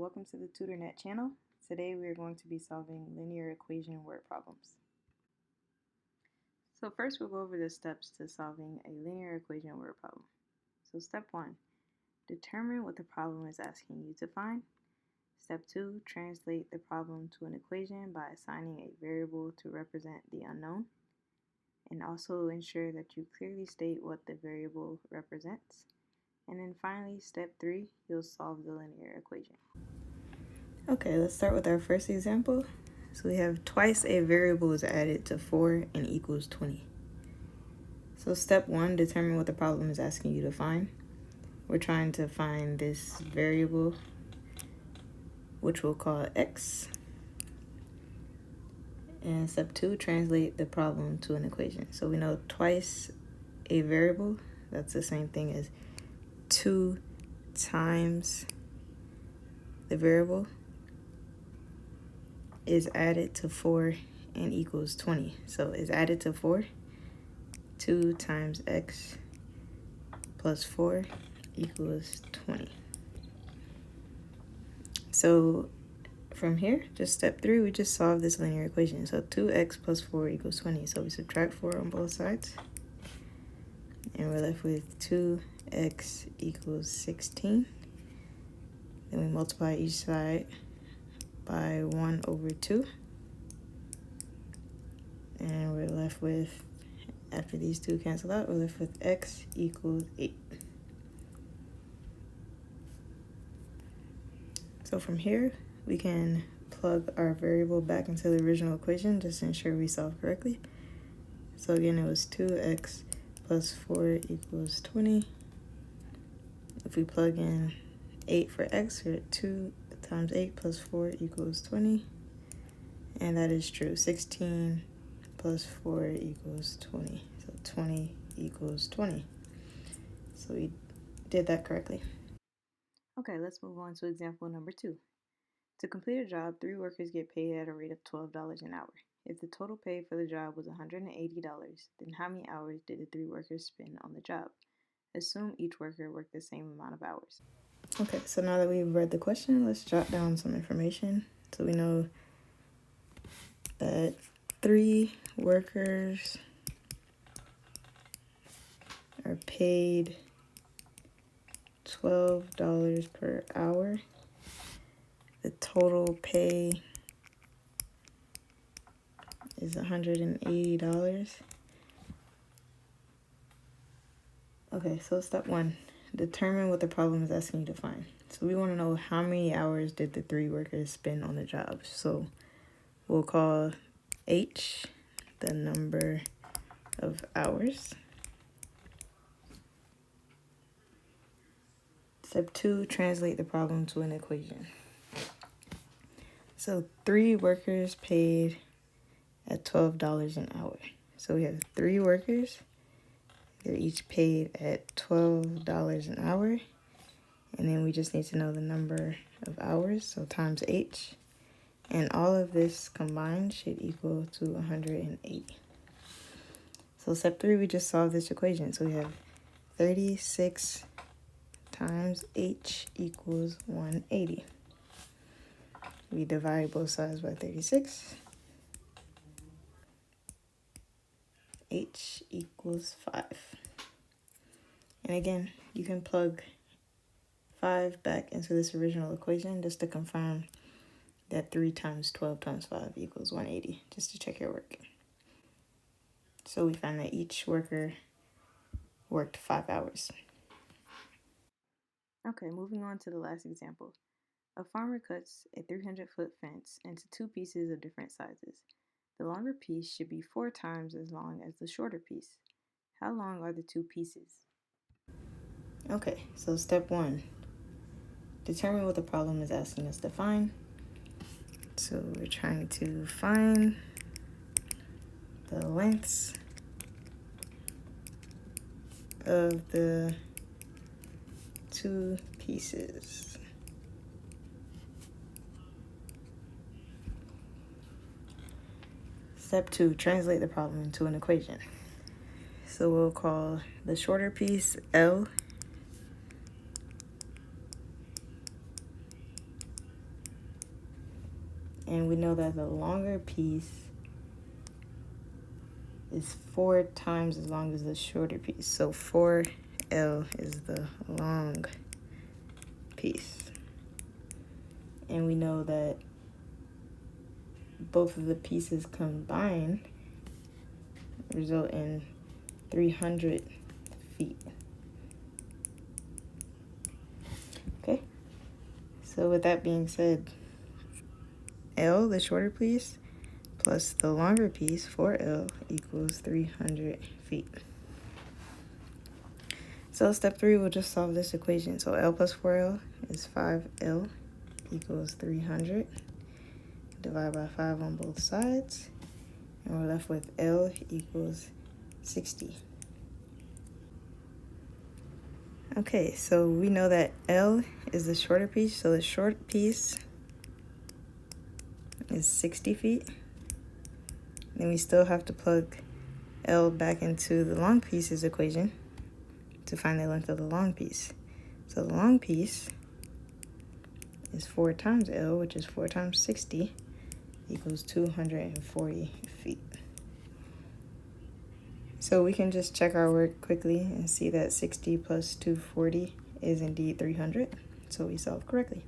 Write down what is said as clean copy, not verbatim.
welcome to the TutorNet channel. Today we are going to be solving linear equation word problems. So first we'll go over the steps to solving a linear equation word problem. So step 1, determine what the problem is asking you to find. Step 2, translate the problem to an equation by assigning a variable to represent the unknown. And also ensure that you clearly state what the variable represents. And then finally, step 3, you'll solve the linear equation. Okay, let's start with our first example. So we have twice a variable is added to 4 and equals 20. So step 1, determine what the problem is asking you to find. We're trying to find this variable, which we'll call x. And step 2, translate the problem to an equation. So we know twice a variable, that's the same thing as 2 times the variable, is added to 4 and equals 20. So is added to 4, 2 times x plus 4 equals 20. So from here, just step 3, we just solve this linear equation. So 2x plus 4 equals 20. So we subtract 4 on both sides. And we're left with 2x equals 16. Then we multiply each side by 1 over 2. And we're left with, after these two cancel out, we're left with x equals 8. So from here, we can plug our variable back into the original equation just to ensure we solve correctly. So again, it was 2x plus 4 equals 20. If we plug in 8 for x, we're at 2 times 8 plus 4 equals 20. And that is true. 16 plus 4 equals 20. So 20 equals 20. So we did that correctly. Okay, let's move on to example number 2. To complete a job, 3 workers get paid at a rate of $12 an hour. If the total pay for the job was $180, then how many hours did the 3 workers spend on the job? Assume each worker worked the same amount of hours. Okay, so now that we've read the question, let's jot down some information. So we know that 3 workers are paid $12 per hour. The total pay is $180. Okay, so step 1, determine what the problem is asking you to find. So we want to know how many hours did the 3 workers spend on the job. So we'll call H the number of hours. Step 2, translate the problem to an equation. So 3 workers paid at $12 an hour. So we have 3 workers. They're each paid at $12 an hour. And then we just need to know the number of hours, so times H. And all of this combined should equal to 108. So step 3, we just solve this equation. So we have 36 times H equals 180. We divide both sides by 36. H equals 5. And again, you can plug 5 back into this original equation just to confirm that 3 times 12 times 5 equals 180, just to check your work. So we find that each worker worked 5 hours. Okay, moving on to the last example. A farmer cuts a 300-foot fence into 2 pieces of different sizes. The longer piece should be 4 times as long as the shorter piece. How long are the 2 pieces? Okay, so step 1, determine what the problem is asking us to find. So we're trying to find the lengths of the 2 pieces. Step 2, translate the problem into an equation. So we'll call the shorter piece L And we know that the longer piece is 4 times as long as the shorter piece. So 4L is the long piece. And we know that both of the pieces combined result in 300 feet. Okay, so with that being said, L, the shorter piece, plus the longer piece, 4L, equals 300 feet. So step 3, we'll just solve this equation. So L plus 4L is 5L equals 300. Divide by 5 on both sides. And we're left with L equals 60. Okay, so we know that L is the shorter piece. So the short piece is 60 feet. Then we still have to plug L back into the long piece's equation to find the length of the long piece. So the long piece is 4 times L, which is 4 times 60, equals 240 feet. So we can just check our work quickly and see that 60 plus 240 is indeed 300. So we solved correctly.